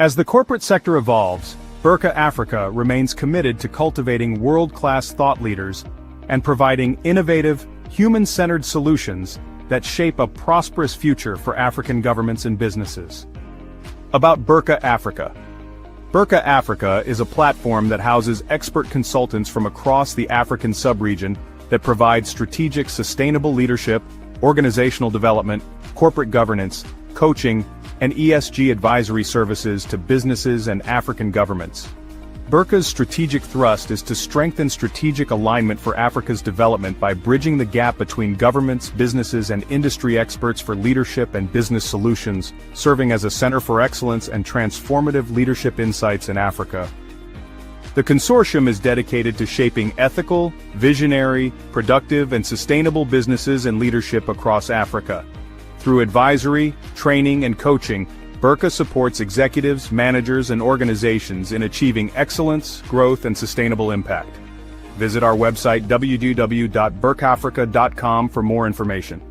As the corporate sector evolves, Burka Africa remains committed to cultivating world-class thought leaders and providing innovative, human-centered solutions that shape a prosperous future for African governments and businesses. About Burka Africa. Burka Africa is a platform that houses expert consultants from across the African sub-region that provide strategic sustainable leadership, organizational development, corporate governance, coaching, and ESG advisory services to businesses and African governments. Burka's strategic thrust is to strengthen strategic alignment for Africa's development by bridging the gap between governments, businesses, and industry experts for leadership and business solutions, serving as a center for excellence and transformative leadership insights in Africa. The consortium is dedicated to shaping ethical, visionary, productive, and sustainable businesses and leadership across Africa. Through advisory, training, and coaching, Burka supports executives, managers, and organizations in achieving excellence, growth, and sustainable impact. Visit our website www.burkafrica.com for more information.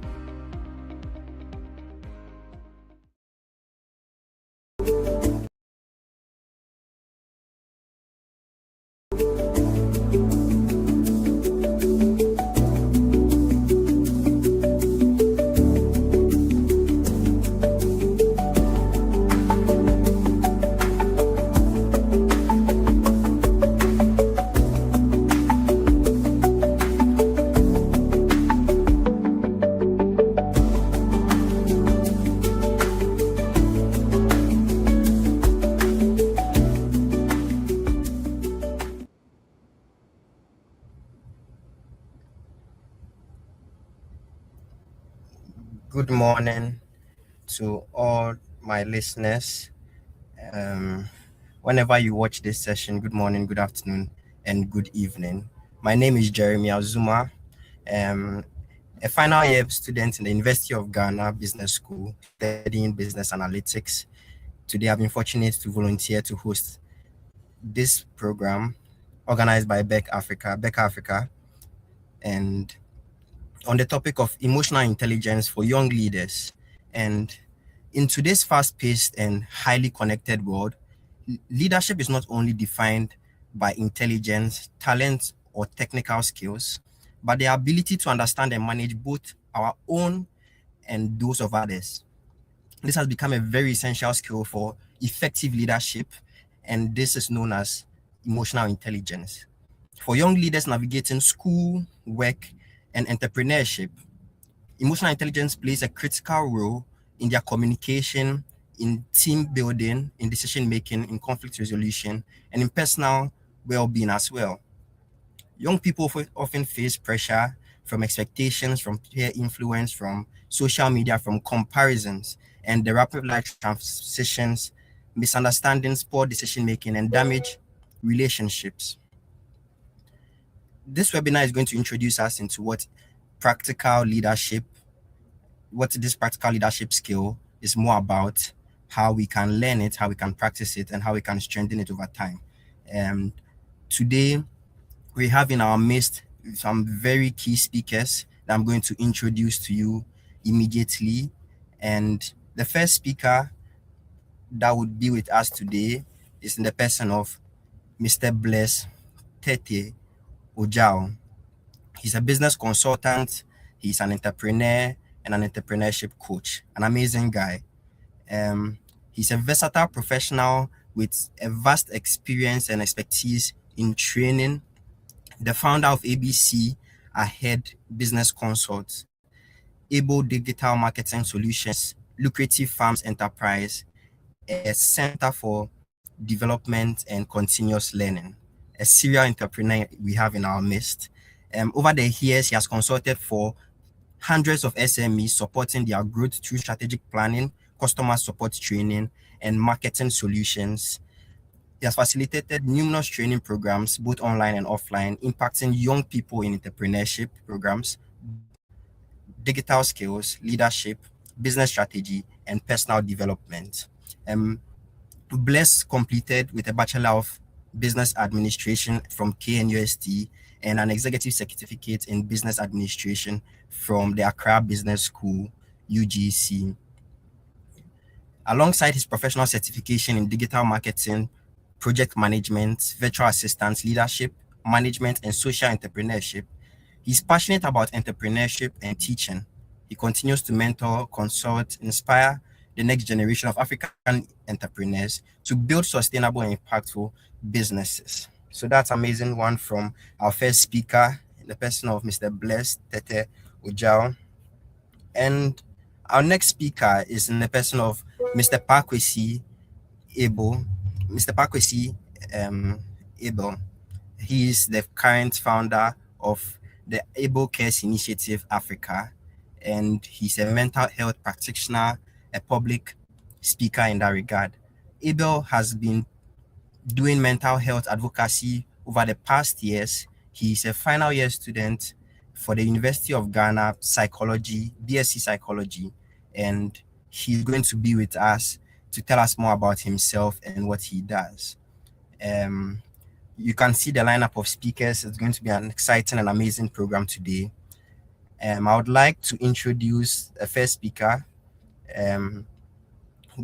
Good morning to all my listeners. Whenever you watch this session, good morning, good afternoon, and good evening. My name is Jeremy Azuma, a final year student in the University of Ghana Business School, studying business analytics. Today, I've been fortunate to volunteer to host this program organized by Burka Africa, and on the topic of emotional intelligence for young leaders. And in today's fast-paced and highly connected world, leadership is not only defined by intelligence, talent, or technical skills, but the ability to understand and manage both our own and those of others. This has become a very essential skill for effective leadership, and this is known as emotional intelligence. For young leaders navigating school, work, and entrepreneurship, emotional intelligence plays a critical role in their communication, in team building, in decision making, in conflict resolution, and in personal well-being as well. Young people often face pressure from expectations, from peer influence, from social media, from comparisons, and the rapid life transitions, misunderstandings, poor decision making, and damaged relationships. This webinar is going to introduce us into what this practical leadership skill is more about, how we can learn it, how we can practice it, and how we can strengthen it over time. And today, we have in our midst some very key speakers that I'm going to introduce to you immediately. And the first speaker that would be with us today is in the person of Mr. Bless Tete Ojao. He's a business consultant, he's an entrepreneur and an entrepreneurship coach, an amazing guy. He's a versatile professional with a vast experience and expertise in training, the founder of ABC Ahead Business Consults, Able Digital Marketing Solutions, Lucrative Farms Enterprise, a Center for Development and Continuous Learning, a serial entrepreneur we have in our midst. Over the years, he has consulted for hundreds of SMEs, supporting their growth through strategic planning, customer support training, and marketing solutions. He has facilitated numerous training programs, both online and offline, impacting young people in entrepreneurship programs, digital skills, leadership, business strategy, and personal development. Bless completed with a Bachelor of Business Administration from KNUST and an Executive Certificate in Business Administration from the Accra Business School, UGC. Alongside his professional certification in digital marketing, project management, virtual assistance, leadership, management, and social entrepreneurship, he's passionate about entrepreneurship and teaching. He continues to mentor, consult, inspire the next generation of African entrepreneurs to build sustainable and impactful businesses. So that's amazing one from our first speaker, the person of Mr. Bless Tete Ujao. And our next speaker is in the person of Mr. Pakwesi Able. Mr. Pakwesi Able. He is the current founder of the Able Cares Initiative Africa, and he's a mental health practitioner, a public speaker in that regard. Abel has been doing mental health advocacy over the past years. He's a final year student for the University of Ghana Psychology, BSc Psychology, and he's going to be with us to tell us more about himself and what he does. Um, you can see the lineup of speakers. It's going to be an exciting and amazing program today. I would like to introduce the first speaker. Um,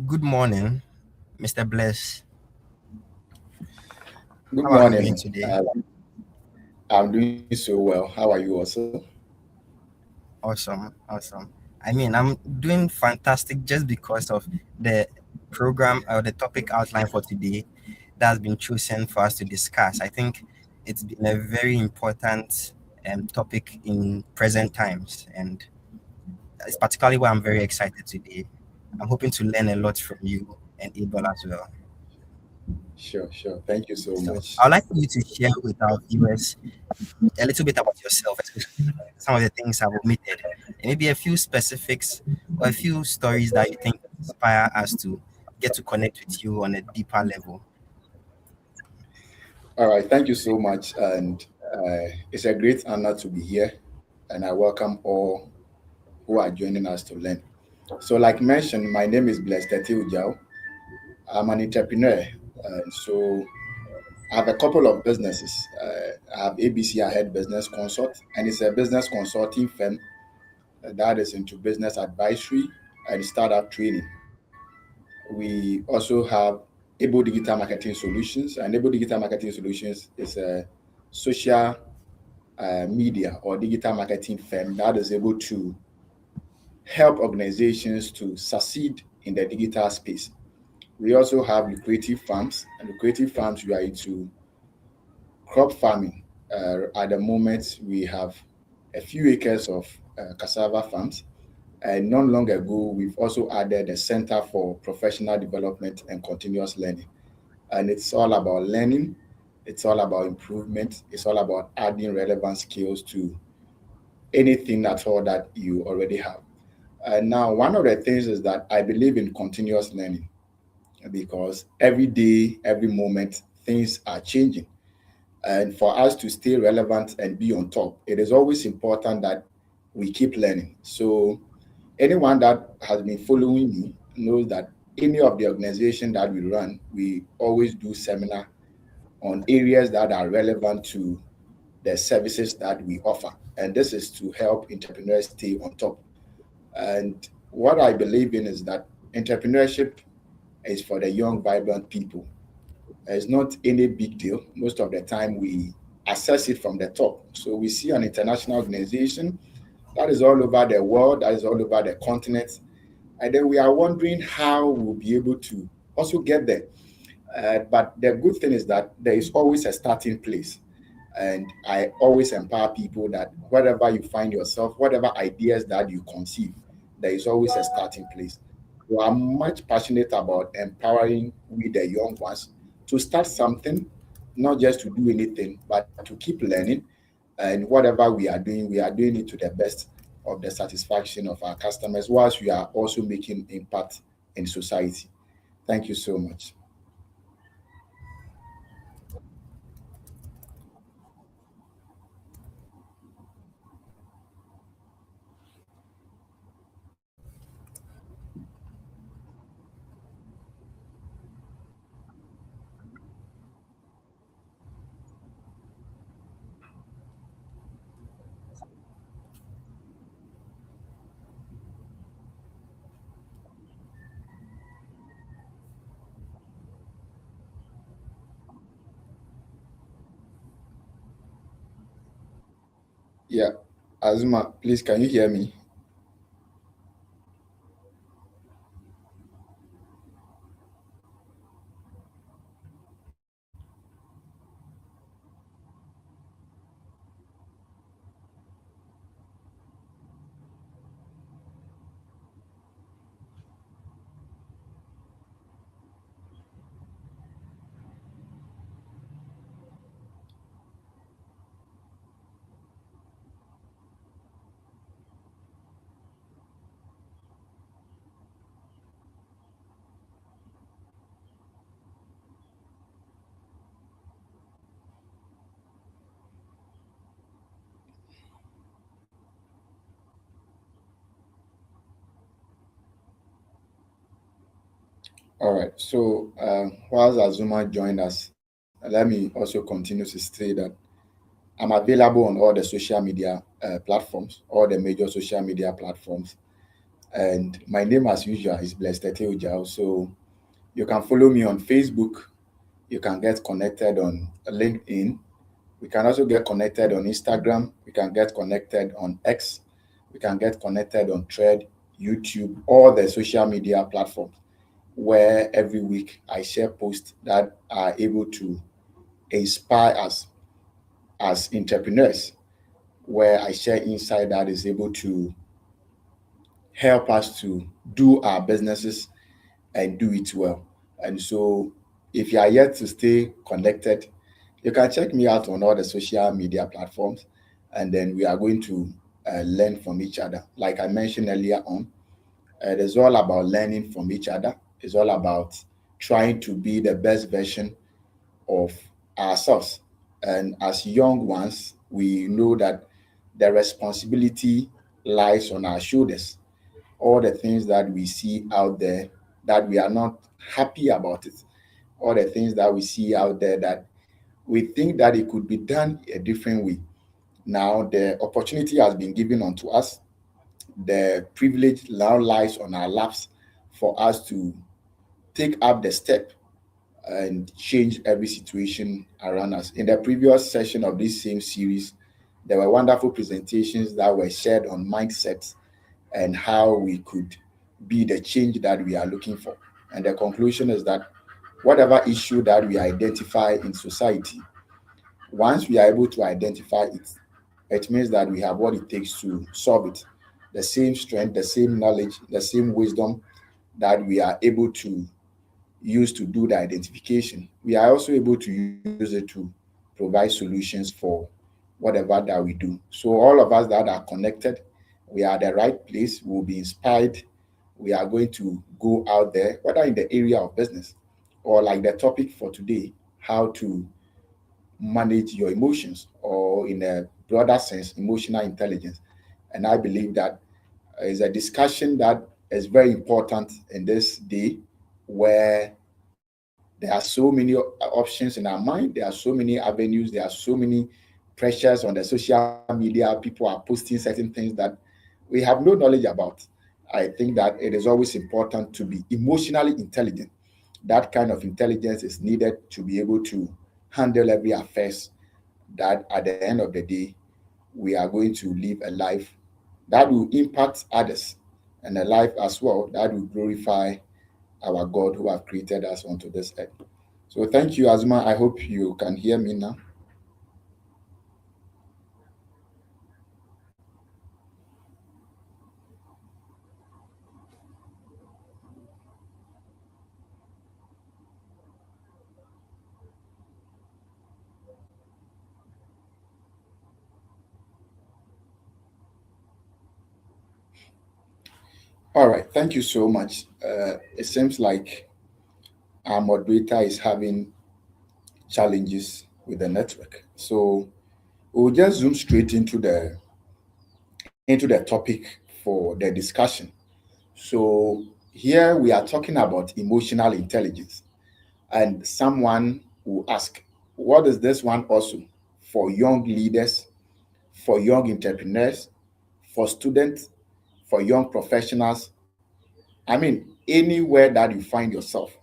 Good morning, Mr. Bless. Good How are you doing morning. today? I'm doing so well. How are you also? Awesome, awesome. I mean, I'm doing fantastic just because of the program or the topic outline for today that's been chosen for us to discuss. I think it's been a very important topic in present times, and it's particularly why I'm very excited today. I'm hoping to learn a lot from you and Abel as well. Sure. Thank you so So much. I'd like for you to share with our viewers a little bit about yourself, especially some of the things I've omitted, and maybe a few specifics or a few stories that you think inspire us to get to connect with you on a deeper level. All right. Thank you so much. And it's a great honor to be here. And I welcome all who are joining us to learn. So, like mentioned, my name is Blessed Ujao. I'm an entrepreneur. So, I have a couple of businesses. I have ABC Ahead Business Consult, and it's a business consulting firm that is into business advisory and startup training. We also have Able Digital Marketing Solutions, and Able Digital Marketing Solutions is a social media or digital marketing firm that is able to help organizations to succeed in the digital space. We also have lucrative farms, and lucrative farms we are into crop farming. At the moment, we have a few acres of cassava farms. And not long ago, we've also added a Center for Professional Development and Continuous Learning. And it's all about learning, it's all about improvement, it's all about adding relevant skills to anything at all that you already have. And now, one of the things is that I believe in continuous learning because every day, every moment, things are changing. And for us to stay relevant and be on top, it is always important that we keep learning. So anyone that has been following me knows that any of the organization that we run, we always do seminar on areas that are relevant to the services that we offer. And this is to help entrepreneurs stay on top. And what I believe in is that entrepreneurship is for the young, vibrant people. It's not any big deal. Most of the time, we assess it from the top. So we see an international organization that is all over the world, that is all over the continent. And then we are wondering how we'll be able to also get there. But the good thing is that there is always a starting place. And I always empower people that wherever you find yourself, whatever ideas that you conceive, there is always a starting place. So I'm much passionate about empowering we the young ones to start something, not just to do anything, but to keep learning. And whatever we are doing it to the best of the satisfaction of our customers, whilst we are also making impact in society. Thank you so much. Yeah, Azuma, please, can you hear me? All right. So, whilst Azuma joined us, let me also continue to say that I'm available on all the social media platforms, all the major social media platforms. And my name, as usual, is Blessed Ujao. So, you can follow me on Facebook. You can get connected on LinkedIn. We can also get connected on Instagram. We can get connected on X. We can get connected on Thread, YouTube, all the social media platforms where every week I share posts that are able to inspire us as entrepreneurs, where I share insight that is able to help us to do our businesses and do it well. And so, if you are yet to stay connected, you can check me out on all the social media platforms, and then we are going to learn from each other. Like I mentioned earlier on, it is all about learning from each other. It's all about trying to be the best version of ourselves. And as young ones, we know that the responsibility lies on our shoulders. All the things that we see out there that we are not happy about it, all the things that we see out there that we think that it could be done a different way. Now the opportunity has been given unto us. The privilege now lies on our laps for us to take up the step and change every situation around us. In the previous session of this same series, there were wonderful presentations that were shared on mindsets and how we could be the change that we are looking for. And the conclusion is that whatever issue that we identify in society, once we are able to identify it, it means that we have what it takes to solve it. The same strength, the same knowledge, the same wisdom that we are able to use to do the identification, we are also able to use it to provide solutions for whatever that we do. So all of us that are connected, we are at the right place, we'll be inspired. We are going to go out there, whether in the area of business or like the topic for today, how to manage your emotions, or in a broader sense, emotional intelligence. And I believe that is a discussion that is very important in this day where there are so many options in our mind, there are so many avenues, there are so many pressures on the social media. People are posting certain things that we have no knowledge about. I think that it is always important to be emotionally intelligent. That kind of intelligence is needed to be able to handle every affairs that at the end of the day we are going to live a life that will impact others, and a life as well that will glorify our God who have created us onto this earth. So thank you, Azuma. I hope you can hear me now. All right, thank you so much. It seems like our moderator is having challenges with the network. So we'll just zoom straight into the topic for the discussion. So here we are talking about emotional intelligence. And someone will ask, what is this one also for young leaders, for young entrepreneurs, for students, for young professionals? I mean, anywhere that you find yourself,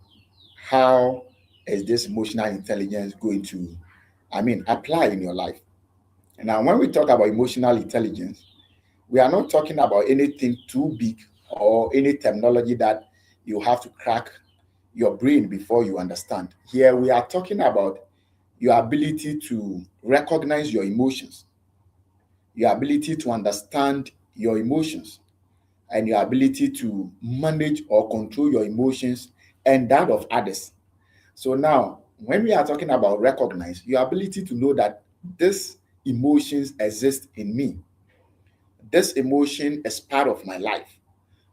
how is this emotional intelligence going to, I mean, apply in your life? Now, when we talk about emotional intelligence, we are not talking about anything too big or any terminology that you have to crack your brain before you understand. Here, we are talking about your ability to recognize your emotions, your ability to understand your emotions, and your ability to manage or control your emotions and that of others. So now, when we are talking about recognize, your ability to know that this emotions exist in me, this emotion is part of my life,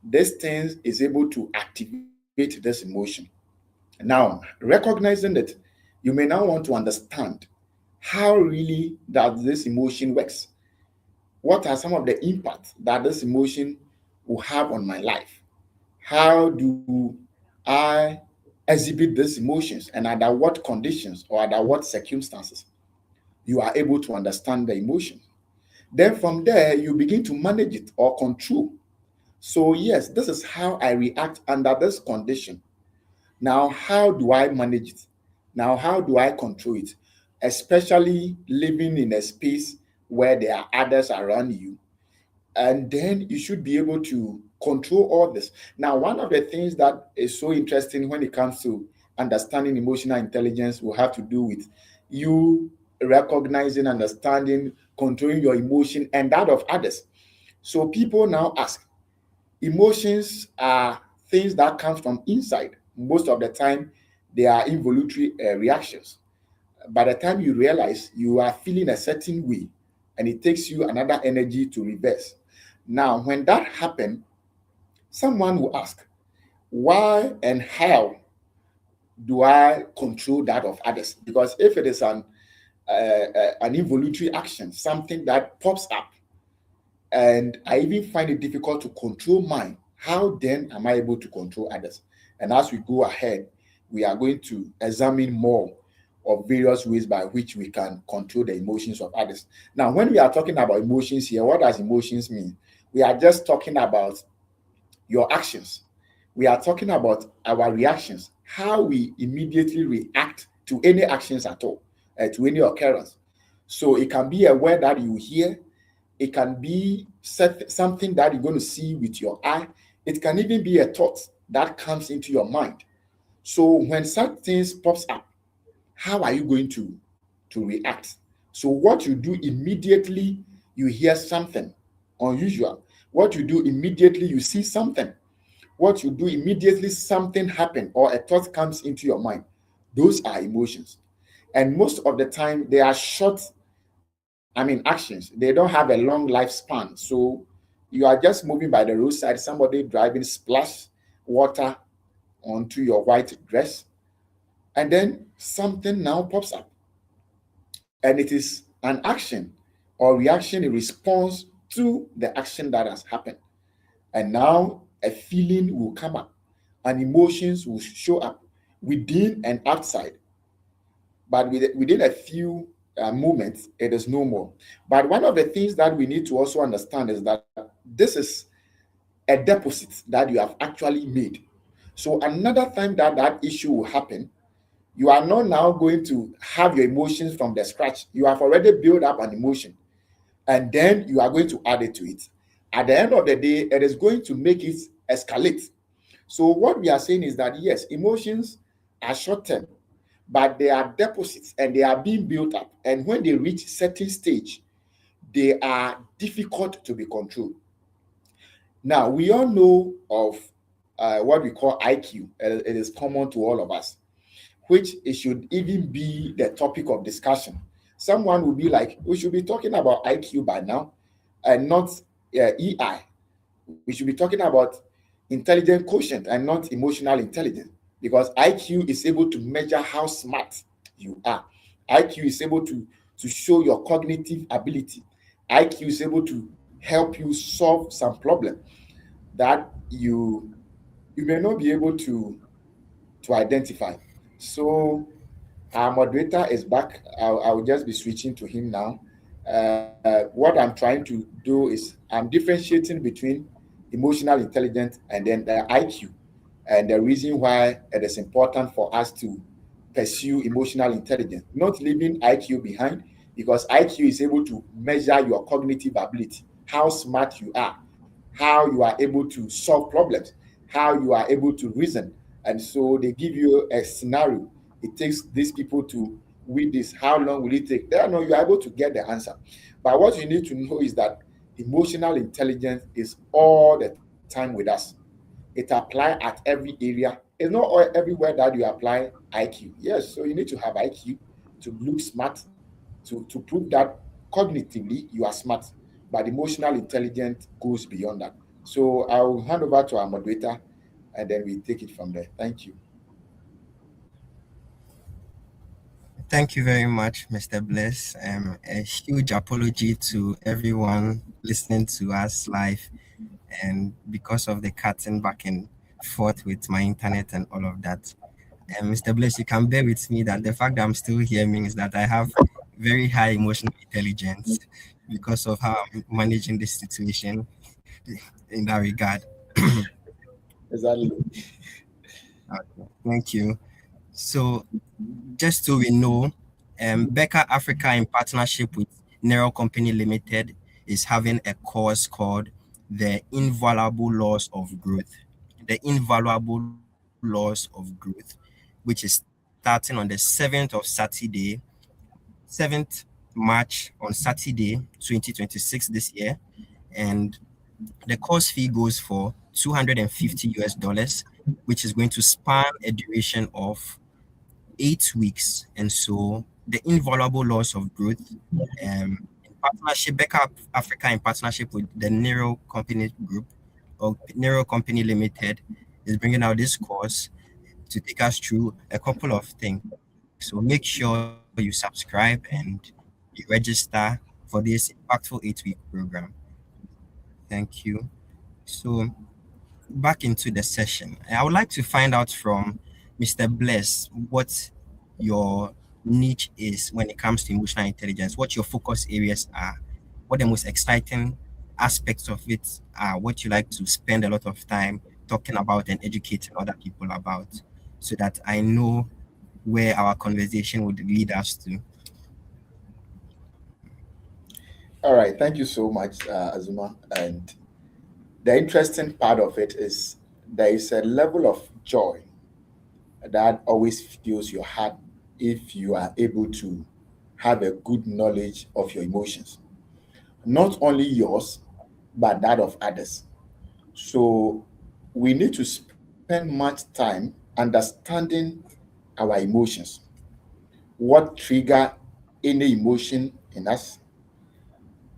this thing is able to activate this emotion. Now, recognizing it, you may now want to understand how really does this emotion works. What are some of the impacts that this emotion will have on my life? How do I exhibit these emotions, and under what conditions or under what circumstances you are able to understand the emotion? Then from there, you begin to manage it or control. So, yes, this is how I react under this condition. Now, how do I manage it? Now, how do I control it? Especially living in a space where there are others around you, and then you should be able to control all this. Now, one of the things that is so interesting when it comes to understanding emotional intelligence will have to do with you recognizing, understanding, controlling your emotion and that of others. So people now ask, emotions are things that come from inside. Most of the time, they are involuntary reactions. By the time you realize you are feeling a certain way, and it takes you another energy to reverse. Now, when that happens, someone will ask, why and how do I control that of others? Because if it is an involuntary action, something that pops up, and I even find it difficult to control mine, how then am I able to control others? And as we go ahead, we are going to examine more of various ways by which we can control the emotions of others. Now, when we are talking about emotions here, what does emotions mean? We are just talking about your actions. We are talking about our reactions, how we immediately react to any actions at all, to any occurrence. So it can be a word that you hear, it can be something that you're going to see with your eye, it can even be a thought that comes into your mind. So when such things pops up, how are you going to react? So what you do immediately, you hear something unusual. What you do immediately, you see something. What you do immediately, something happen or a thought comes into your mind. Those are emotions. And most of the time, they are short, actions. They don't have a long lifespan. So you are just moving by the roadside, somebody driving splash water onto your white dress, and then something now pops up. And it is an action or reaction in response to the action that has happened. And now a feeling will come up and emotions will show up within and outside. But within a few moments, it is no more. But one of the things that we need to also understand is that this is a deposit that you have actually made. So another time that that issue will happen, you are not now going to have your emotions from the scratch. You have already built up an emotion, and then you are going to add it to it. At the end of the day, it is going to make it escalate. So what we are saying is that yes, emotions are short term, but they are deposits and they are being built up. And when they reach certain stage, they are difficult to be controlled. Now, we all know of what we call IQ. It is common to all of us, which it should even be the topic of discussion. Someone will be like, we should be talking about IQ by now and not EI. We should be talking about intelligent quotient and not emotional intelligence, because IQ is able to measure how smart you are. IQ is able to show your cognitive ability. IQ is able to help you solve some problem that you may not be able to identify. So our moderator is back. I'll just be switching to him now. What I'm trying to do is I'm differentiating between emotional intelligence and then the IQ, and the reason why it is important for us to pursue emotional intelligence, not leaving IQ behind, because IQ is able to measure your cognitive ability, how smart you are, how you are able to solve problems, how you are able to reason. And so they give you a scenario. It takes these people to win this. How long will it take? They know you are able to get the answer. But what you need to know is that emotional intelligence is all the time with us. It applies at every area. It's not everywhere that you apply IQ. Yes, so you need to have IQ to look smart, to prove that cognitively you are smart. But emotional intelligence goes beyond that. So I'll hand over to our moderator and then we take it from there. Thank you. Thank you very much, Mr. Bliss. A huge apology to everyone listening to us live, and because of the cutting back and forth with my internet and all of that. And Mr. Bliss, you can bear with me that the fact that I'm still here means that I have very high emotional intelligence because of how I'm managing this situation in that regard. Exactly. Okay, thank you. So, just so we know, Becca Africa, in partnership with Neural Company Limited, is having a course called The Invaluable Laws of Growth. The Invaluable Laws of Growth, which is starting on the 7th of Saturday, 7th March on Saturday, 2026 this year. And the course fee goes for 250 US dollars, which is going to span a duration of 8 weeks. And so the invaluable laws of growth, in partnership, Becca Africa, in partnership with the Neuro Company Group or Neuro Company Limited, is bringing out this course to take us through a couple of things. So make sure you subscribe and you register for this impactful 8 week program. Thank you. So back into the session. I would like to find out from Mr. Bless what your niche is when it comes to emotional intelligence, what your focus areas are, what the most exciting aspects of it are, what you like to spend a lot of time talking about and educating other people about, so that I know where our conversation would lead us to. All right. Thank you so much, Azuma. And the interesting part of it is there is a level of joy that always fills your heart if you are able to have a good knowledge of your emotions, not only yours, but that of others. So we need to spend much time understanding our emotions, what trigger any emotion in us.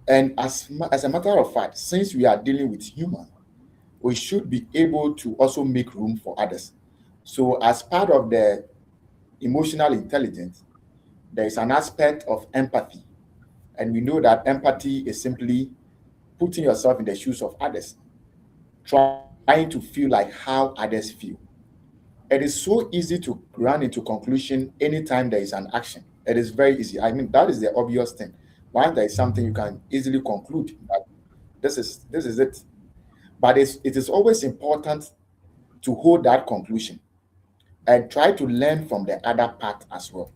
And as a matter of fact, since we are dealing with human, we should be able to also make room for others. So as part of the emotional intelligence, there is an aspect of empathy. And we know that empathy is simply putting yourself in the shoes of others, trying to feel like how others feel. It is so easy to run into conclusion anytime there is an action. It is very easy. I mean, that is the obvious thing. Once there is something, you can easily conclude that this is it. But it is always important to hold that conclusion and try to learn from the other part as well.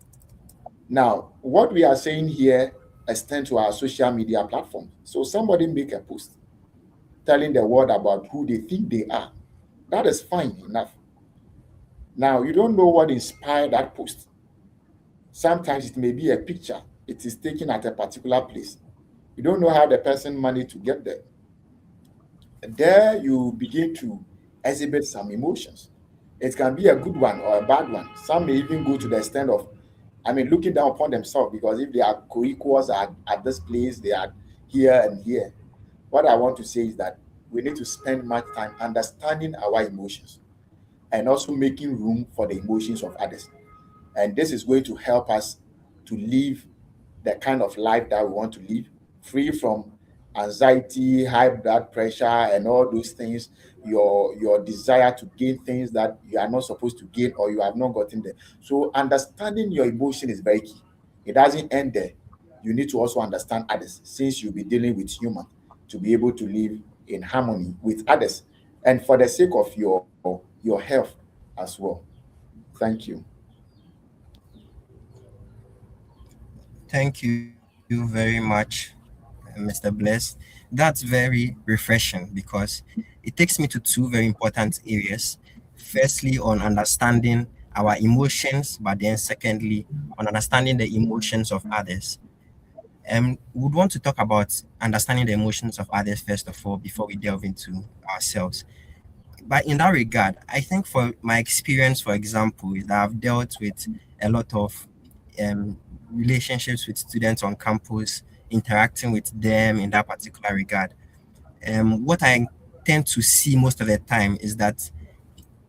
Now, what we are saying here extend to our social media platform. So somebody make a post telling the world about who they think they are. That is fine enough. Now, you don't know what inspired that post. Sometimes it may be a picture. It is taken at a particular place. You don't know how the person managed to get there. There you begin to exhibit some emotions. It can be a good one or a bad one. Some may even go to the extent of, I mean, looking down upon themselves because if they are co-equals at this place, they are here and here. What I want to say is that we need to spend much time understanding our emotions and also making room for the emotions of others. And this is going to help us to live the kind of life that we want to live, free from anxiety, high blood pressure, and all those things. Your desire to gain things that you are not supposed to gain or you have not gotten there. So understanding your emotion is very key. It doesn't end there. You need to also understand others, since you'll be dealing with human, to be able to live in harmony with others, and for the sake of your health as well. Thank you. Thank you. Very much, Mr. Bless. That's very refreshing because it takes me to two very important areas. Firstly, on understanding our emotions, but then secondly, on understanding the emotions of others. We would want to talk about understanding the emotions of others first of all before we delve into ourselves. But in that regard, I think for my experience, for example, is that I've dealt with a lot of um, relationships with students on campus, interacting with them in that particular regard. What I tend to see most of the time is that,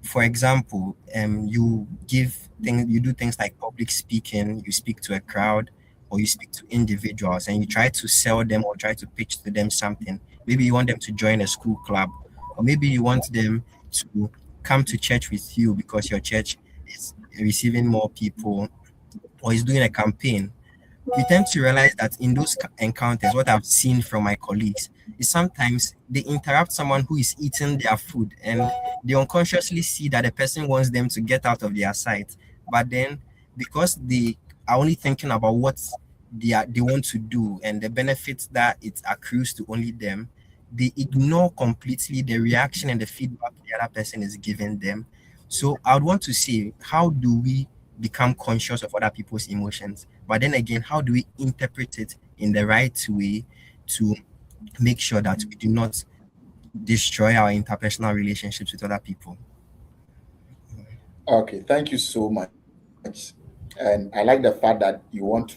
for example, you do things like public speaking, you speak to a crowd or you speak to individuals and you try to sell them or try to pitch to them something. Maybe you want them to join a school club, or maybe you want them to come to church with you because your church is receiving more people or is doing a campaign. You tend to realize that in those encounters, what I've seen from my colleagues is sometimes they interrupt someone who is eating their food and they unconsciously see that the person wants them to get out of their sight. But then, because they are only thinking about what they want to do and the benefits that it accrues to only them, they ignore completely the reaction and the feedback the other person is giving them. So I would want to say, how do we become conscious of other people's emotions? But then again, how do we interpret it in the right way to make sure that we do not destroy our interpersonal relationships with other people? Okay, thank you so much. And I like the fact that you want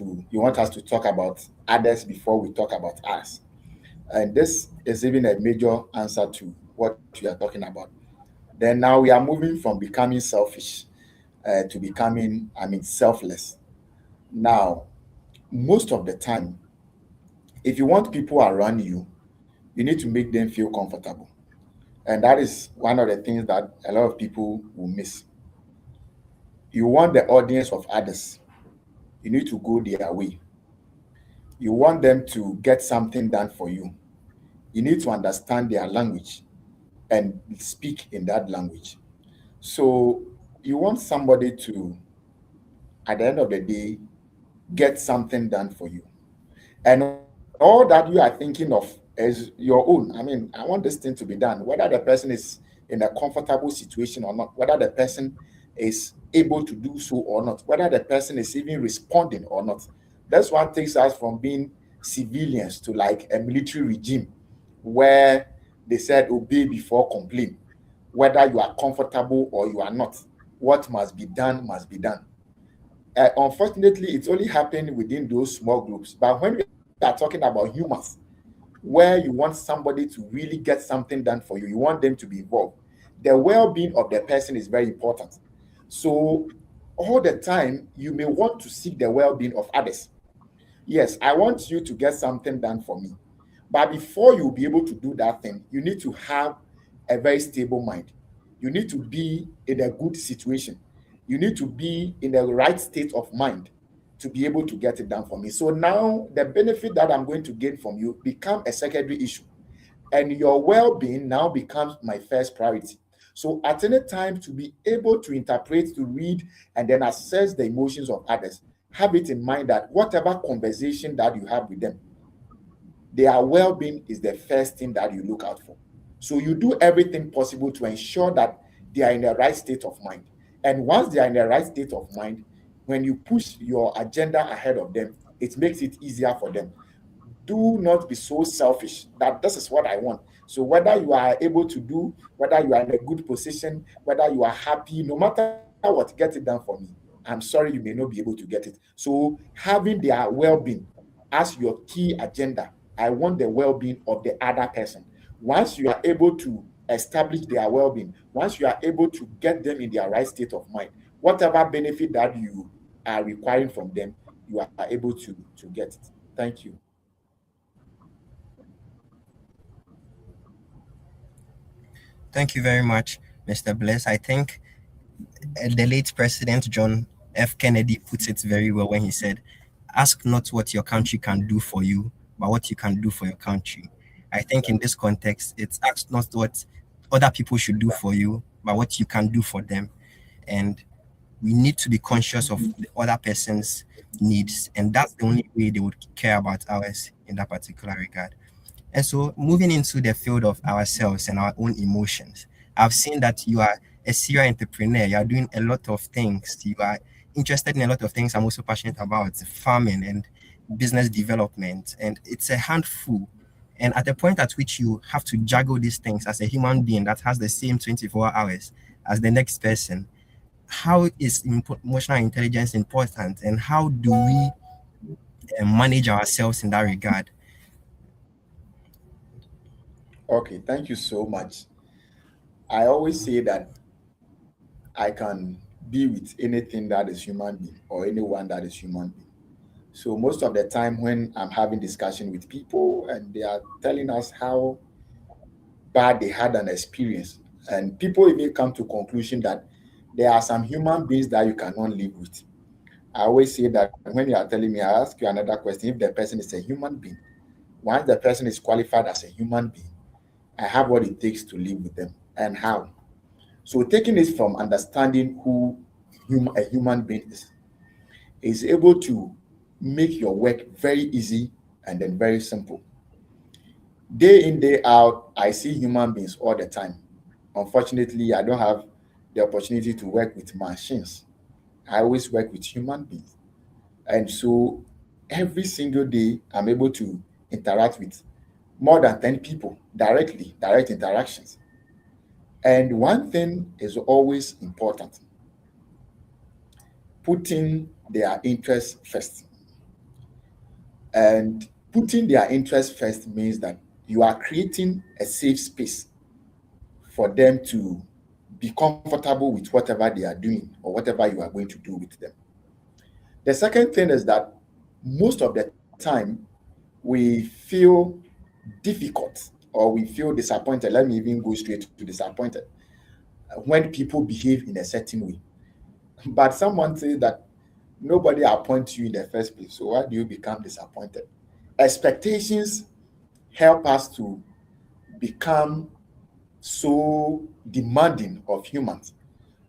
us to talk about others before we talk about us. And this is even a major answer to what you are talking about. Then now we are moving from becoming selfish to becoming, selfless. Now, most of the time, if you want people around you, you need to make them feel comfortable. And that is one of the things that a lot of people will miss. You want the audience of others, you need to go their way. You want them to get something done for you, you need to understand their language and speak in that language. So you want somebody to, at the end of the day, get something done for you. And all that you are thinking of is your own. I want this thing to be done, whether the person is in a comfortable situation or not, whether the person is able to do so or not, whether the person is even responding or not. That's what takes us from being civilians to like a military regime where they said obey before complain. Whether you are comfortable or you are not, what must be done must be done. Unfortunately, it's only happening within those small groups. But when we are talking about humans, where you want somebody to really get something done for you, you want them to be involved. The well-being of the person is very important. So all the time, you may want to seek the well-being of others. Yes, I want you to get something done for me. But before you'll be able to do that thing, you need to have a very stable mind. You need to be in a good situation. You need to be in the right state of mind to be able to get it done for me. So now the benefit that I'm going to gain from you become a secondary issue. And your well-being now becomes my first priority. So at any time to be able to interpret, to read, and then assess the emotions of others, have it in mind that whatever conversation that you have with them, their well-being is the first thing that you look out for. So you do everything possible to ensure that they are in the right state of mind. And once they are in the right state of mind, when you push your agenda ahead of them, it makes it easier for them. Do not be so selfish that this is what I want. So whether you are able to do, whether you are in a good position, whether you are happy, no matter what, get it done for me. I'm sorry, you may not be able to get it. So having their well-being as your key agenda, I want the well-being of the other person. Once you are able to establish their well-being, once you are able to get them in their right state of mind, whatever benefit that you are requiring from them, you are able to get it. Thank you. Thank you very much, Mr. Bless. I think the late President John F. Kennedy puts it very well when he said, ask not what your country can do for you, but what you can do for your country. I think in this context, it's ask not what other people should do for you, but what you can do for them. And we need to be conscious of the other person's needs, and that's the only way they would care about ours in that particular regard. And so, moving into the field of ourselves and our own emotions, I've seen that you are a serial entrepreneur. You are doing a lot of things. You are interested in a lot of things I'm also passionate about, farming and business development. And it's a handful. And at the point at which you have to juggle these things as a human being that has the same 24 hours as the next person, how is emotional intelligence important? And how do we manage ourselves in that regard? Okay, thank you so much. I always say that I can be with anything that is human being or anyone that is human being. So most of the time when I'm having discussion with people and they are telling us how bad they had an experience, and people even come to conclusion that there are some human beings that you cannot live with. I always say that when you are telling me, I ask you another question. If the person is a human being, once the person is qualified as a human being, I have what it takes to live with them and how. So taking it from understanding who a human being is able to make your work very easy and then very simple. Day in, day out, I see human beings all the time. Unfortunately, I don't have the opportunity to work with machines. I always work with human beings. And so every single day, I'm able to interact with more than 10 people directly, direct interactions. And one thing is always important, putting their interests first. And putting their interests first means that you are creating a safe space for them to be comfortable with whatever they are doing or whatever you are going to do with them. The second thing is that most of the time we feel difficult or we feel disappointed. Let me even go straight to disappointed when people behave in a certain way. But someone says that nobody appoints you in the first place. So why do you become disappointed? Expectations help us to become so demanding of humans.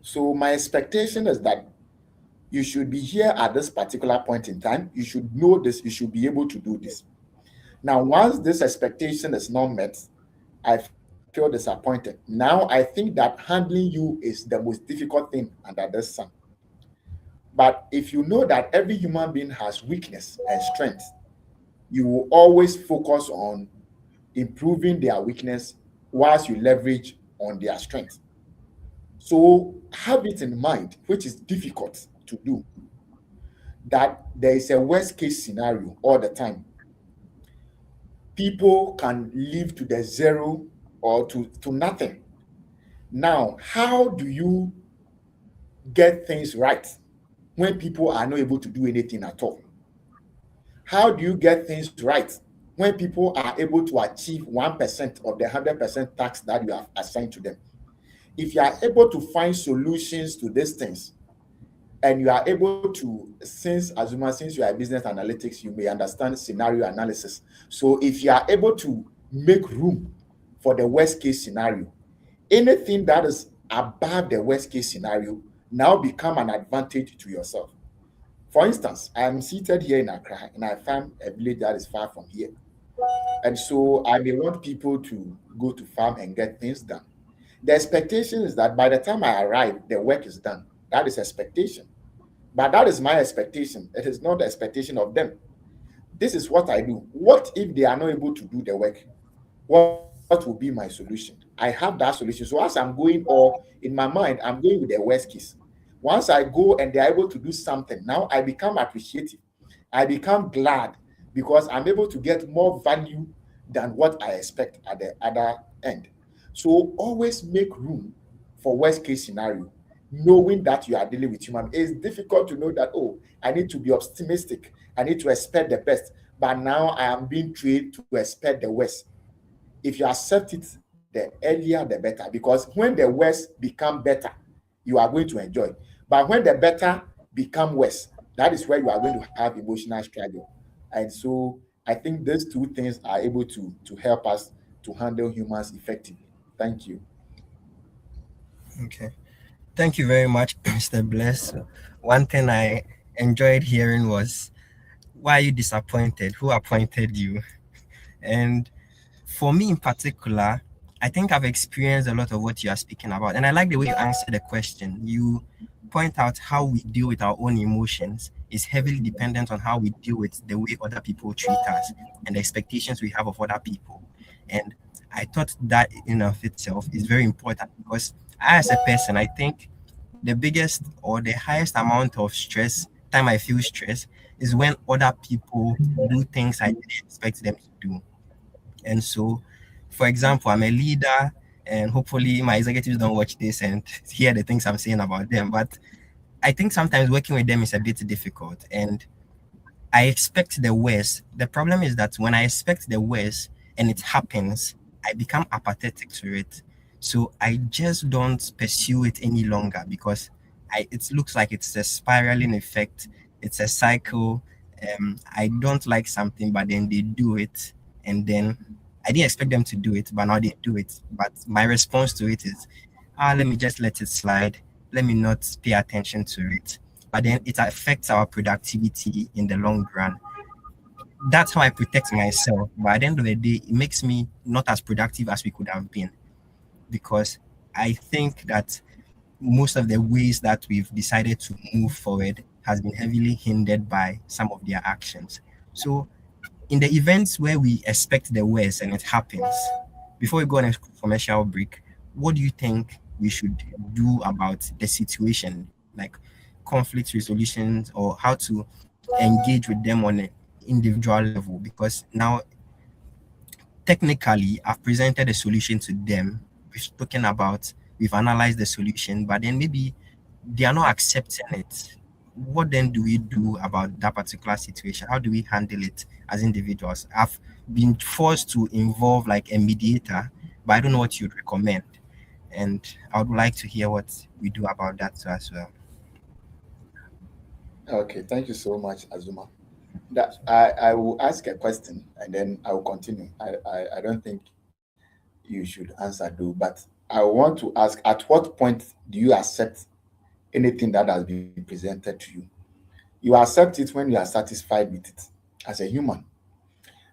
So my expectation is that you should be here at this particular point in time. You should know this. You should be able to do this. Now, once this expectation is not met, I feel disappointed. Now, I think that handling you is the most difficult thing under the sun. But if you know that every human being has weakness and strength, you will always focus on improving their weakness whilst you leverage on their strength. So have it in mind, which is difficult to do, that there is a worst case scenario all the time. People can live to the zero or to nothing. Now, how do you get things right when people are not able to do anything at all? How do you get things right when people are able to achieve 1% of the 100% tax that you have assigned to them? If you are able to find solutions to these things, and you are able to, since you are business analytics, you may understand scenario analysis. So if you are able to make room for the worst case scenario, anything that is above the worst case scenario now become an advantage to yourself. For instance, I am seated here in Accra and I found a village that is far from here. And so I may want people to go to farm and get things done. The expectation is that by the time I arrive, the work is done. That is expectation. But that is my expectation. It is not the expectation of them. This is what I do. What if they are not able to do the work? What will be my solution? I have that solution. So as I'm going, or in my mind, I'm going with the worst case. Once I go and they are able to do something, now I become appreciative. I become glad because I'm able to get more value than what I expect at the other end. So always make room for worst case scenario, knowing that you are dealing with human. It's difficult to know that, oh, I need to be optimistic. I need to expect the best. But now I am being trained to expect the worst. If you accept it, the earlier the better. Because when the worst become better, you are going to enjoy. But when the better become worse, that is where you are going to have emotional struggle. And so I think these two things are able to help us to handle humans effectively. Thank you. Okay. Thank you very much, Mr. Bless. One thing I enjoyed hearing was, why are you disappointed? Who appointed you? And for me in particular, I think I've experienced a lot of what you are speaking about. And I like the way you answer the question. You point out how we deal with our own emotions is heavily dependent on how we deal with the way other people treat us and the expectations we have of other people. And I thought that in of itself is very important because I, as a person, I think the biggest or the highest amount of stress, time I feel stress, is when other people do things I didn't expect them to do. And so, for example, I'm a leader, and hopefully my executives don't watch this and hear the things I'm saying about them. But I think sometimes working with them is a bit difficult. And I expect the worst. The problem is that when I expect the worst and it happens, I become apathetic to it. So I just don't pursue it any longer because it looks like it's a spiraling effect. It's a cycle. I don't like something, but then they do it, and then I didn't expect them to do it, but now they do it. But my response to it is, let me just let it slide. Let me not pay attention to it, but then it affects our productivity in the long run. That's how I protect myself. But at the end of the day, it makes me not as productive as we could have been because I think that most of the ways that we've decided to move forward has been heavily hindered by some of their actions. So, in the events where we expect the worst and it happens, before we go on a commercial break, what do you think we should do about the situation, like conflict resolutions, or how to engage with them on an individual level? Because now, technically, I've presented a solution to them. We've spoken about, we've analyzed the solution, but then maybe they are not accepting it. What then do we do about that particular situation? How do we handle it as individuals? I've been forced to involve like a mediator, but I don't know what you'd recommend. And I would like to hear what we do about that too as well. Okay, thank you so much, Azuma. That I will ask a question and then I will continue. I don't think you should answer though, but I want to ask, at what point do you accept anything that has been presented to you? You accept it when you are satisfied with it as a human.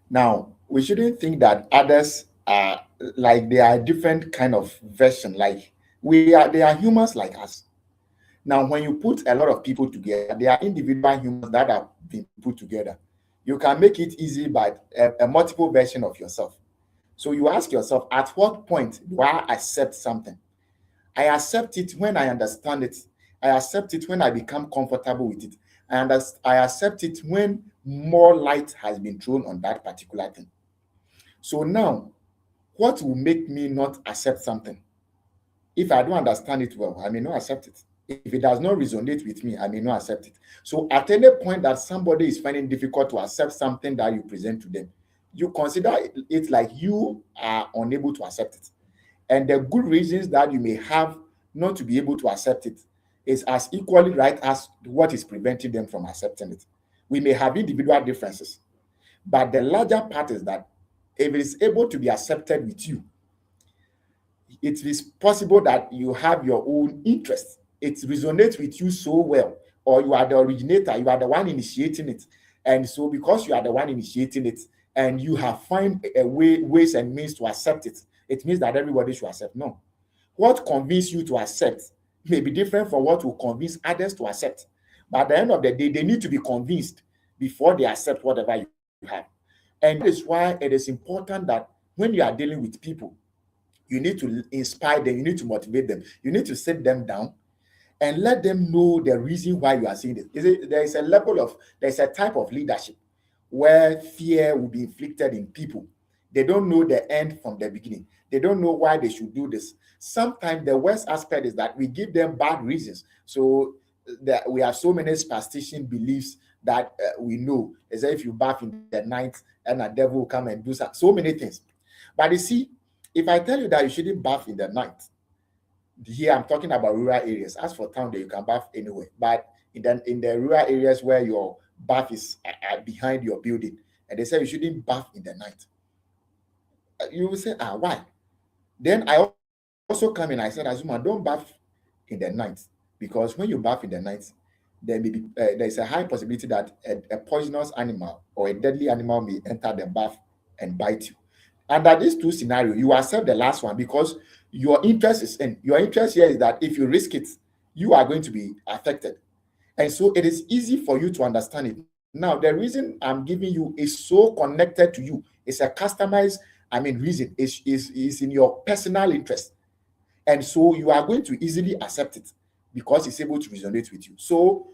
Now, we shouldn't think that others are like they are different kind of version. Like they are humans like us. Now, when you put a lot of people together, they are individual humans that have been put together. You can make it easy by a multiple version of yourself. So you ask yourself, at what point do I accept something? I accept it when I understand it. I accept it when I become comfortable with it. I accept it when more light has been thrown on that particular thing. So now, what will make me not accept something? If I don't understand it well, I may not accept it. If it does not resonate with me, I may not accept it. So at any point that somebody is finding difficult to accept something that you present to them, you consider it like you are unable to accept it. And the good reasons that you may have not to be able to accept it is as equally right as what is preventing them from accepting it. We may have individual differences, but the larger part is that if it is able to be accepted with you, it is possible that you have your own interest. It resonates with you so well, or you are the originator, you are the one initiating it. And so, because you are the one initiating it, and you have found a ways and means to accept it, it means that everybody should accept. No. What convinces you to accept may be different from what will convince others to accept. But at the end of the day, they need to be convinced before they accept whatever you have. And that is why it is important that when you are dealing with people, you need to inspire them, you need to motivate them, you need to sit them down and let them know the reason why you are saying this. There's a type of leadership where fear will be inflicted in people. They don't know the end from the beginning. They don't know why they should do this. Sometimes the worst aspect is that we give them bad reasons. So that we have so many superstition beliefs that we know. As if you bath in the night and a devil will come and do so many things. But you see, if I tell you that you shouldn't bath in the night, here I'm talking about rural areas. As for town, there you can bath anywhere. But in the rural areas where your bath is behind your building, and they say you shouldn't bath in the night, you will say, why? Then I also come in. I said, Azuma, don't bath in the night, because when you bath in the night, there's a high possibility that a poisonous animal or a deadly animal may enter the bath and bite you. Under these two scenarios, you accept the last one because your interest is in. Your interest here is that if you risk it, you are going to be affected. And so it is easy for you to understand it. Now, the reason I'm giving you is so connected to you. It's a customized, reason. Is in your personal interest. And so you are going to easily accept it because it's able to resonate with you. So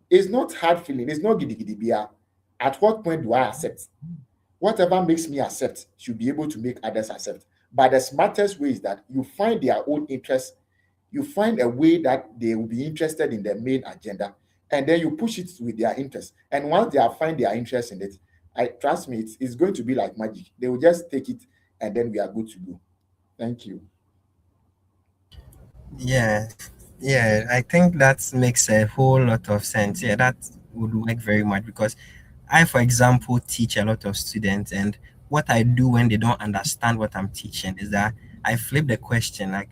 it's not hard feeling. It's not giddy giddy bia. At what point do I accept? Whatever makes me accept should be able to make others accept. But the smartest way is that you find their own interest, you find a way that they will be interested in the main agenda, and then you push it with their interest. And once they have find their interest in it, I trust me, it's going to be like magic. They will just take it, and then we are good to go. Thank you. Yeah, yeah, I think that makes a whole lot of sense. Yeah, that would work very much because I, for example, teach a lot of students, and what I do when they don't understand what I'm teaching is that I flip the question. Like,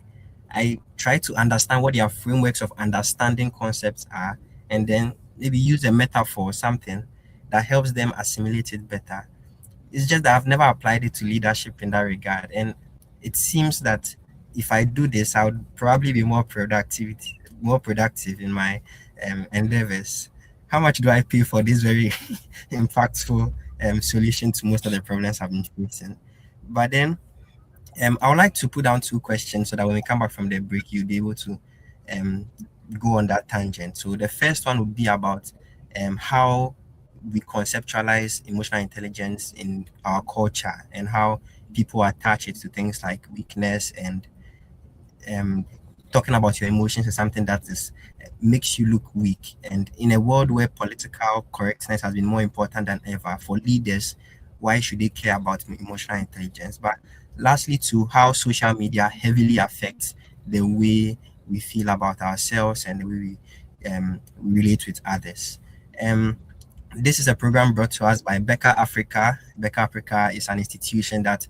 I try to understand what their frameworks of understanding concepts are, and then maybe use a metaphor or something that helps them assimilate it better. It's just that I've never applied it to leadership in that regard. And it seems that if I do this, I would probably be more productive in my endeavors. How much do I pay for this very impactful solution to most of the problems I've been facing? But then I would like to put down two questions so that when we come back from the break, you'll be able to um, go on that tangent. So the first one would be about how we conceptualize emotional intelligence in our culture and how people attach it to things like weakness and um, talking about your emotions is something that is makes you look weak. And in a world where political correctness has been more important than ever for leaders, why should they care about emotional intelligence? But lastly, to how social media heavily affects the way we feel about ourselves and the way we relate with others. Um, this is a program brought to us by Becca Africa. Becca Africa is an institution that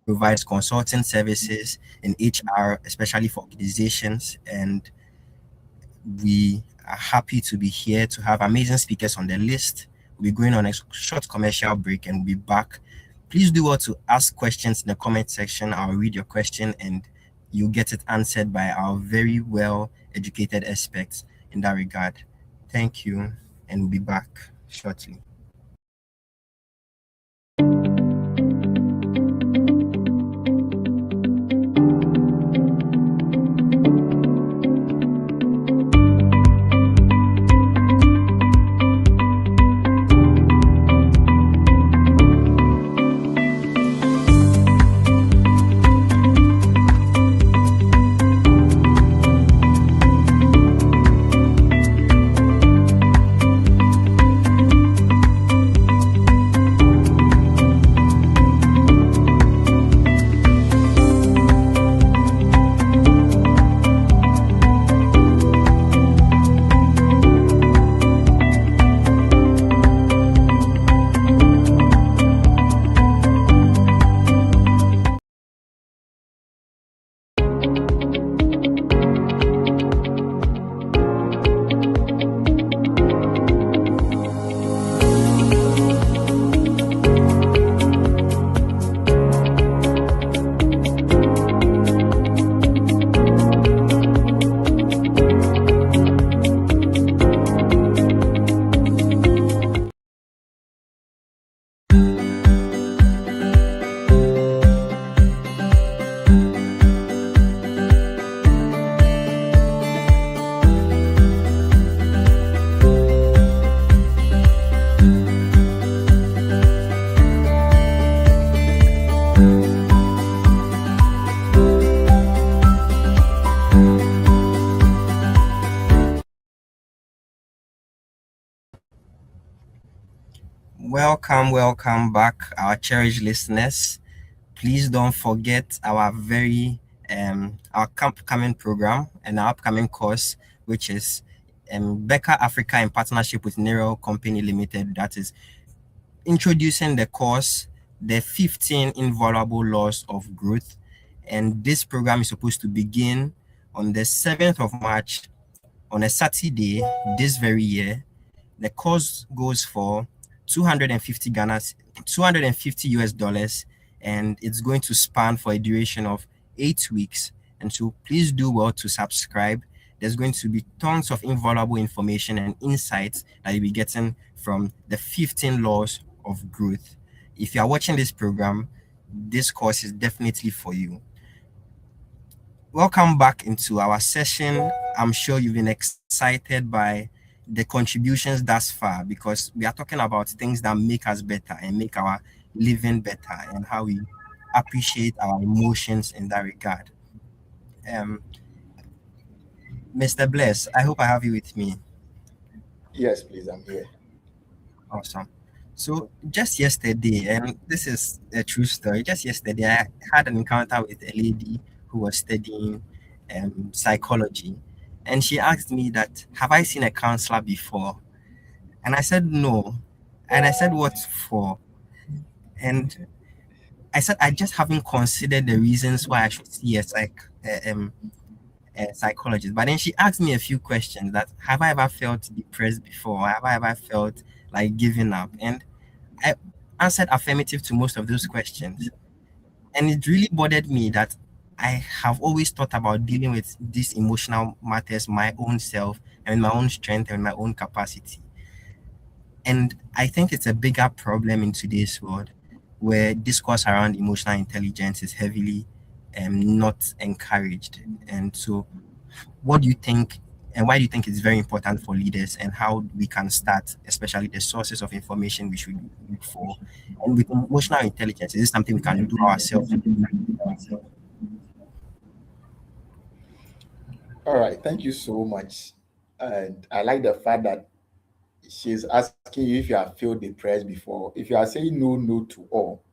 provides consulting services in HR, especially for organizations. And we are happy to be here to have amazing speakers on the list. We'll be going on a short commercial break and we'll be back. Please do well to ask questions in the comment section. I'll read your question and you'll get it answered by our very well educated experts in that regard. Thank you, and we'll be back shortly. Welcome back, our cherished listeners. Please don't forget our very our upcoming program and our upcoming course, which is Becca Africa in partnership with Neural Company Limited. That is introducing the course, the 15 invaluable laws of growth. And this program is supposed to begin on the 7th of March, on a Saturday this very year. The course goes for 250 US dollars, and it's going to span for a duration of 8 weeks. And so please do well to subscribe. There's going to be tons of invaluable information and insights that you'll be getting from the 15 laws of growth. If you are watching this program, this course is definitely for you. Welcome back into our session. I'm sure you've been excited by the contributions thus far, because we are talking about things that make us better and make our living better, and how we appreciate our emotions in that regard. Mr. Bless, I hope I have you with me. Yes, please, I'm here. Awesome. So just yesterday, and this is a true story, just yesterday I had an encounter with a lady who was studying psychology, and she asked me that, have I seen a counselor before? And I said no. And I said, what for? And I said, I just haven't considered the reasons why I should see a psychologist. But then she asked me a few questions, that have I ever felt depressed before? Have I ever felt like giving up? And I answered affirmative to most of those questions. And it really bothered me that I have always thought about dealing with these emotional matters, my own self, and my own strength and my own capacity. And I think it's a bigger problem in today's world, where discourse around emotional intelligence is heavily not encouraged. And so, what do you think, and why do you think it's very important for leaders, and how we can start, especially the sources of information we should look for? And with emotional intelligence, is this something we can do ourselves? All right, thank you so much. And I like the fact that she's asking you if you have felt depressed before. If you are saying no, no to all,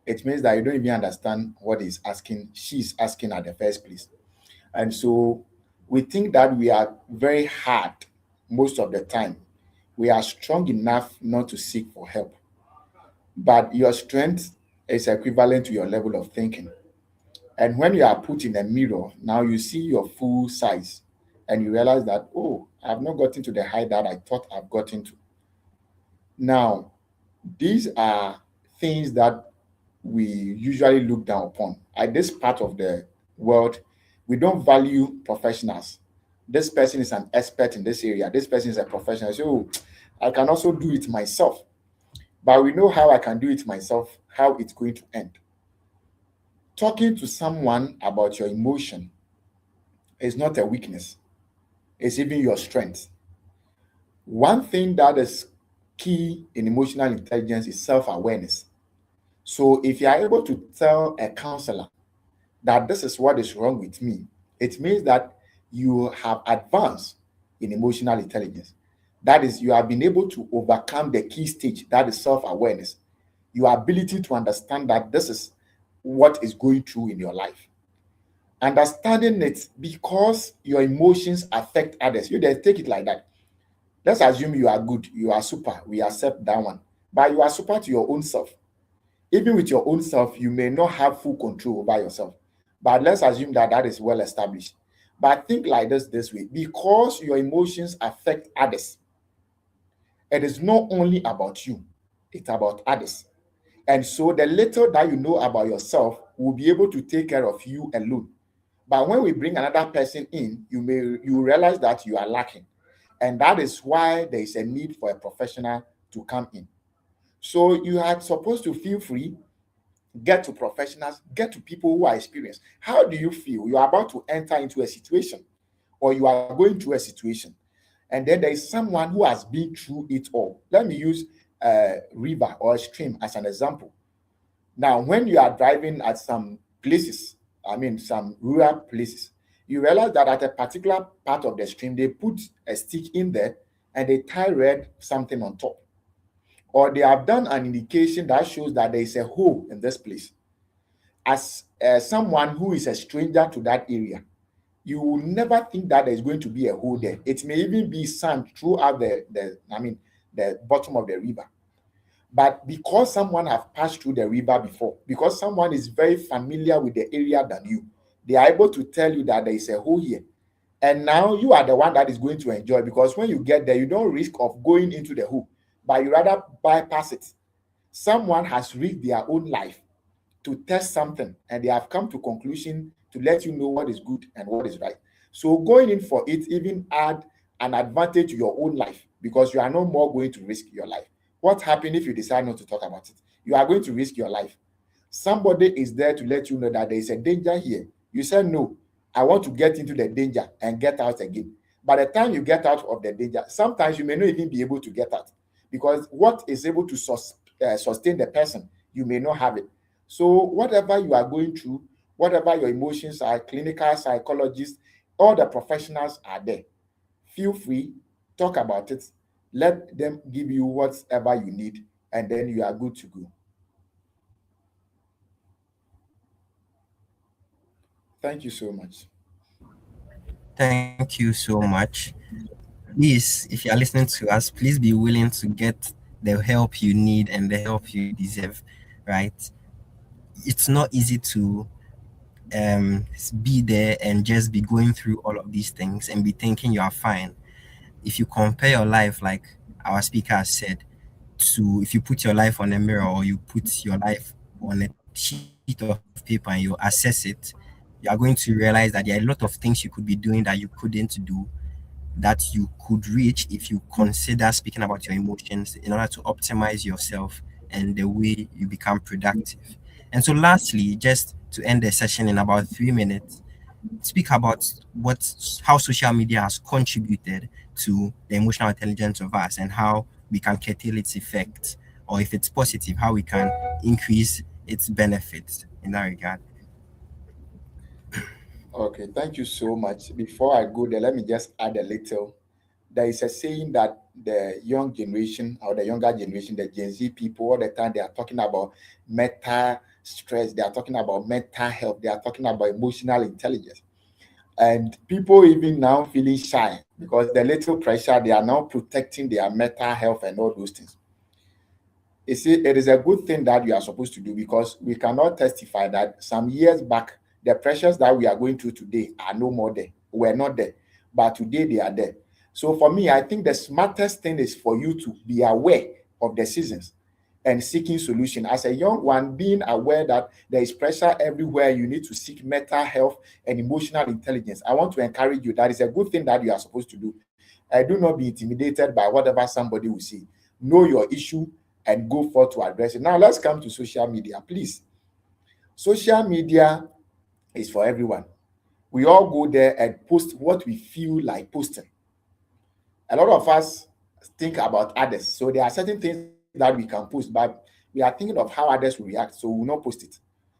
it means that you don't even understand what is asking, she's asking at the first place. And so we think that we are very hard most of the time. We are strong enough not to seek for help. But your strength is equivalent to your level of thinking. And when you are put in a mirror, now you see your full size and you realize that, oh, I've not gotten to the height that I thought I've gotten to. Now, these are things that we usually look down upon. At this part of the world, we don't value professionals. This person is an expert in this area. This person is a professional. So I can also do it myself. But we know how I can do it myself, how it's going to end. Talking to someone about your emotion is not a weakness, it's even your strength. One thing that is key in emotional intelligence is self awareness. So, if you are able to tell a counselor that this is what is wrong with me, it means that you have advanced in emotional intelligence. That is, you have been able to overcome the key stage, that is self awareness. Your ability to understand that this is what is going through in your life. Understanding it because your emotions affect others. You just take it like that. Let's assume you are good, you are super, we accept that one. But you are super to your own self. Even with your own self, you may not have full control over yourself. But let's assume that that is well established. But think like this way, because your emotions affect others, it is not only about you, it's about others. And so the little that you know about yourself will be able to take care of you alone. But when we bring another person in, you realize that you are lacking. And that is why there is a need for a professional to come in. So you are supposed to feel free, get to professionals, get to people who are experienced. How do you feel? You are about to enter into a situation, or you are going through a situation, and then there is someone who has been through it all. Let me use a river or a stream as an example. Now, when you are driving at some places, I mean, some rural places, you realize that at a particular part of the stream, they put a stick in there and they tie red something on top. Or they have done an indication that shows that there is a hole in this place. As someone who is a stranger to that area, you will never think that there is going to be a hole there. It may even be sand throughout the bottom of the river. But because someone has passed through the river before, because someone is very familiar with the area than you, they are able to tell you that there is a hole here. And now you are the one that is going to enjoy, because when you get there, you don't risk of going into the hoop, but you rather bypass it. Someone has risked their own life to test something, and they have come to conclusion to let you know what is good and what is right. So going in for it even add an advantage to your own life, because you are no more going to risk your life. What happens if you decide not to talk about it? You are going to risk your life. Somebody is there to let you know that there is a danger here. You said no, I want to get into the danger and get out again. By the time you get out of the danger, sometimes you may not even be able to get out, because what is able to sustain the person, you may not have it. So whatever you are going through, whatever your emotions are, clinical psychologists, all the professionals are there. Feel free, talk about it, let them give you whatever you need, and then you are good to go. Thank you so much. Thank you so much. Please, if you are listening to us, please be willing to get the help you need and the help you deserve, right? It's not easy to be there and just be going through all of these things and be thinking you are fine. If you compare your life, like our speaker has said, to if you put your life on a mirror or you put your life on a sheet of paper and you assess it, you are going to realize that there are a lot of things you could be doing that you couldn't do, that you could reach if you consider speaking about your emotions in order to optimize yourself and the way you become productive. And so, lastly, just to end the session in about 3 minutes, speak about how social media has contributed to the emotional intelligence of us and how we can curtail its effects, or if it's positive, how we can increase its benefits in that regard. Okay, thank you so much. Before I go there, let me just add a little. There is a saying that the young generation or the younger generation, the Gen Z people, all the time they are talking about mental stress, they are talking about mental health, they are talking about emotional intelligence. And people even now feeling shy because the little pressure, they are now protecting their mental health and all those things. You see, it is a good thing that you are supposed to do, because we cannot testify that some years back, the pressures that we are going through today are no more there. We're not there, but today they are there. So for me, I think the smartest thing is for you to be aware of the seasons and seeking solution. As a young one, being aware that there is pressure everywhere, you need to seek mental health and emotional intelligence. I want to encourage you. That is a good thing that you are supposed to do. Do not be intimidated by whatever somebody will say. Know your issue and go forth to address it. Now let's come to social media, please. Social media is for everyone. We all go there and post what we feel like posting. A lot of us think about others, so there are certain things that we can post, but we are thinking of how others will react, so we will not post it.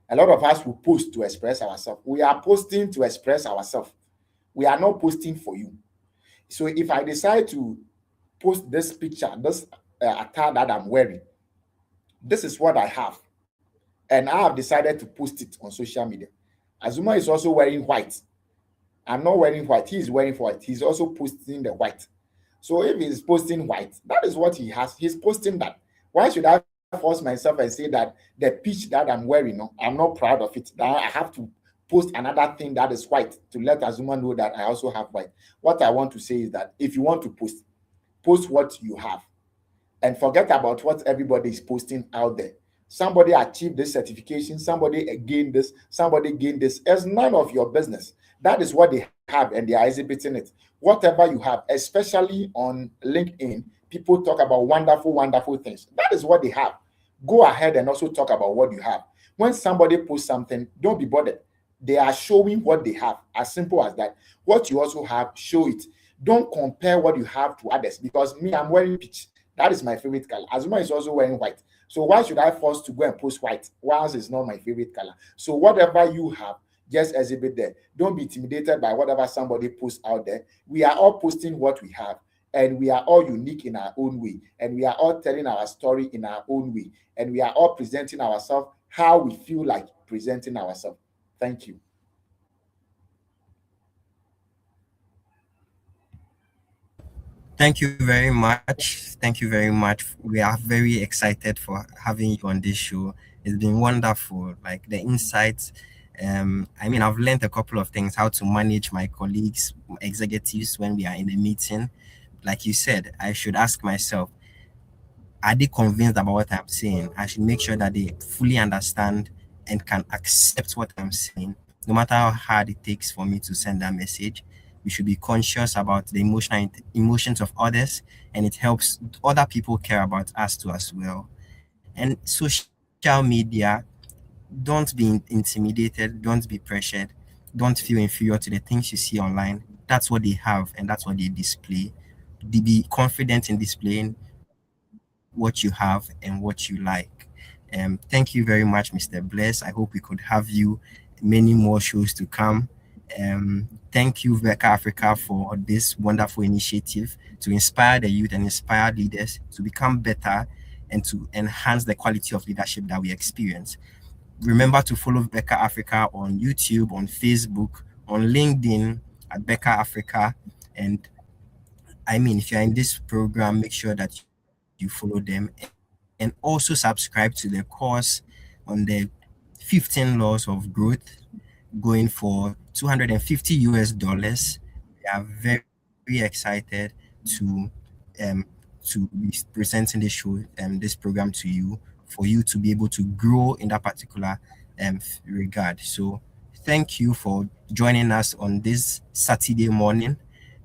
A lot of us will post to express ourselves. We are posting to express ourselves. We are not posting for you. So if I decide to post this picture, this attire that I'm wearing, this is what I have, and I have decided to post it on social media. Azuma is also wearing white. I'm not wearing white. He is wearing white. He's also posting the white. So if he's posting white, that is what he has. He's posting that. Why should I force myself and say that the pitch that I'm wearing, no, I'm not proud of it? That I have to post another thing that is white to let Azuma know that I also have white. What I want to say is that if you want to post, post what you have and forget about what everybody is posting out there. Somebody achieved this certification, somebody gained this, somebody gained this. It's none of your business. That is what they have, and they are exhibiting it. Whatever you have, especially on LinkedIn, people talk about wonderful, wonderful things. That is what they have. Go ahead and also talk about what you have. When somebody posts something, don't be bothered. They are showing what they have, as simple as that. What you also have, show it. Don't compare what you have to others, because me, I'm wearing peach. That is my favorite color. Azuma is also wearing white. So why should I force to go and post white whilst it's not my favorite color? So whatever you have, just exhibit there. Don't be intimidated by whatever somebody posts out there. We are all posting what we have, and we are all unique in our own way, and we are all telling our story in our own way, and we are all presenting ourselves how we feel like presenting ourselves. Thank you. Thank you very much. Thank you very much. We are very excited for having you on this show. It's been wonderful. Like the insights I mean, I've learned a couple of things, how to manage my colleagues, executives when we are in a meeting. Like you said, I should ask myself, are they convinced about what I'm saying? I should make sure that they fully understand and can accept what I'm saying, no matter how hard it takes for me to send that message. We should be conscious about the emotions of others, and it helps other people care about us too as well. And social media, don't be intimidated, don't be pressured, don't feel inferior to the things you see online. That's what they have, and that's what they display. Be confident in displaying what you have and what you like. Thank you very much, Mr. Bless. I hope we could have you many more shows to come. Thank you, Becca Africa, for this wonderful initiative to inspire the youth and inspire leaders to become better and to enhance the quality of leadership that we experience. Remember to follow Becca Africa on YouTube, on Facebook, on LinkedIn at Becca Africa. And I mean, if you're in this program, make sure that you follow them and also subscribe to the course on the 15 laws of growth, going for $250. We are very excited to um to be presenting this show this program to you, for you to be able to grow in that particular regard. So thank you for joining us on this Saturday morning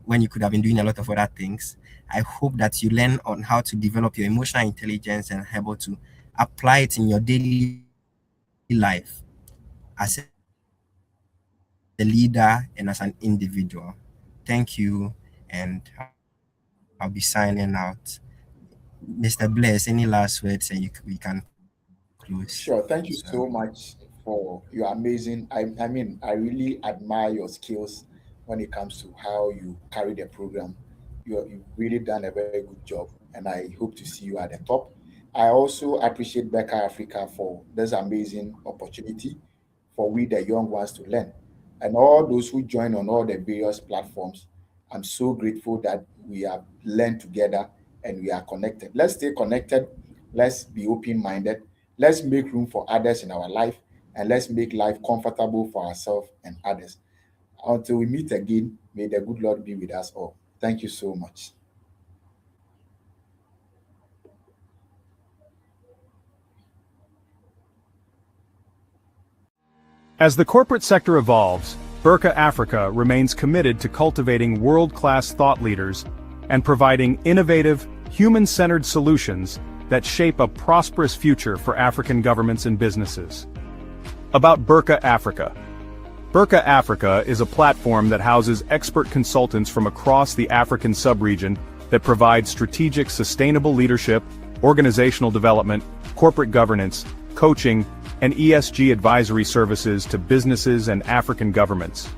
when you could have been doing a lot of other things. I hope that you learn on how to develop your emotional intelligence and able to apply it in your daily life as a leader and as an individual. Thank you, and I'll be signing out. Mr. Bless, any last words, and we can close. Sure. Thank you so much for your amazing. I mean, I really admire your skills when it comes to how you carry the program. You've really done a very good job, and I hope to see you at the top. I also appreciate Becca Africa for this amazing opportunity for we, the young ones, to learn. And all those who join on all the various platforms, I'm so grateful that we have learned together and we are connected. Let's stay connected. Let's be open minded. Let's make room for others in our life, and let's make life comfortable for ourselves and others. Until we meet again, may the good Lord be with us all. Thank you so much. As the corporate sector evolves, Burka Africa remains committed to cultivating world-class thought leaders and providing innovative, human-centered solutions that shape a prosperous future for African governments and businesses. About Burka Africa. Burka Africa is a platform that houses expert consultants from across the African sub-region that provide strategic sustainable leadership, organizational development, corporate governance, coaching, and ESG advisory services to businesses and African governments.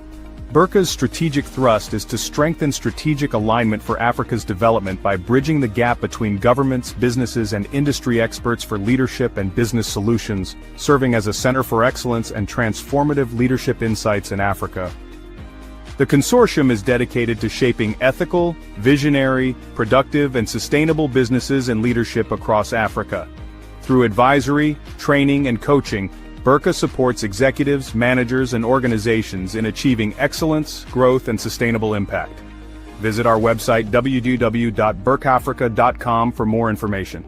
Burka's strategic thrust is to strengthen strategic alignment for Africa's development by bridging the gap between governments, businesses, and industry experts for leadership and business solutions, serving as a center for excellence and transformative leadership insights in Africa. The consortium is dedicated to shaping ethical, visionary, productive, and sustainable businesses and leadership across Africa. Through advisory, training, and coaching, Burka supports executives, managers, and organizations in achieving excellence, growth, and sustainable impact. Visit our website www.burkafrica.com for more information.